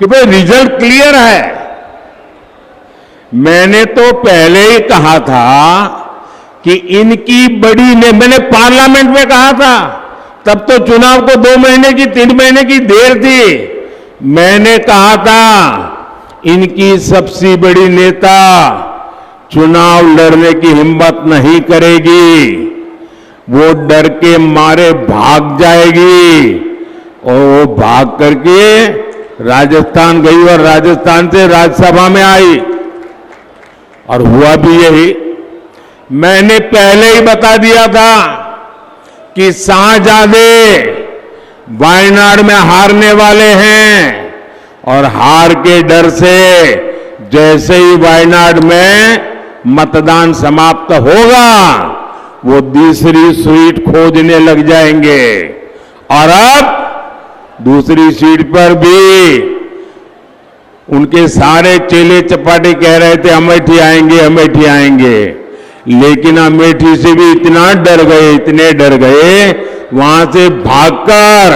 कि भाई result clear है। मैंने तो पहले ही कहा था कि इनकी बड़ी ने, मैंने पार्लियामेंट में कहा था, तब तो चुनाव को 2 महीने की 3 महीने की देर थी। मैंने कहा था इनकी सबसे बड़ी नेता चुनाव लड़ने की हिम्मत नहीं करेगी, वो डर के मारे भाग जाएगी। और वो भाग करके राजस्थान गई और राजस्थान से राज्यसभा में आई और हुआ भी यही। मैंने पहले ही बता दिया था कि शाहजादे वायनाड में हारने वाले हैं और हार के डर से जैसे ही वायनाड में मतदान समाप्त होगा वो दूसरी सीट खोजने लग जाएंगे। और अब दूसरी सीट पर भी उनके सारे चेले चपाटे कह रहे थे अमेठी आएंगे, अमेठी आएंगे, लेकिन अमेठी से भी इतना डर गए, इतने डर गए, वहां से भागकर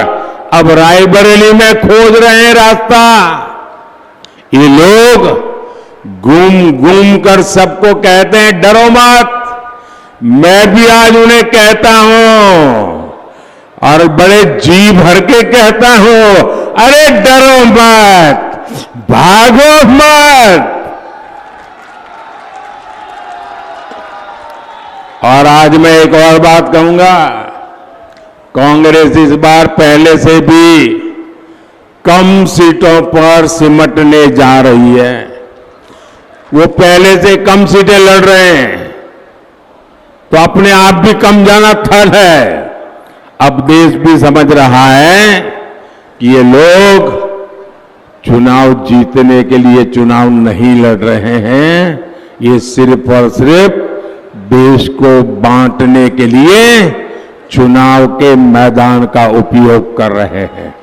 अब रायबरेली में खोज रहे हैं रास्ता। ये लोग घूम घूम कर सबको कहते हैं डरो मत। मैं भी आज उन्हें कहता हूं और बड़े जी भर के कहता हूं, अरे डरो मत, भागो मत। और आज मैं एक और बात कहूंगा, कांग्रेस इस बार पहले से भी कम सीटों पर सिमटने जा रही है। वो पहले से कम सीटें लड़ रहे हैं तो अपने आप भी कम जाना थल है। अब देश भी समझ रहा है कि ये लोग चुनाव जीतने के लिए चुनाव नहीं लड़ रहे हैं, ये सिर्फ और सिर्फ देश को बांटने के लिए चुनाव के मैदान का उपयोग कर रहे हैं।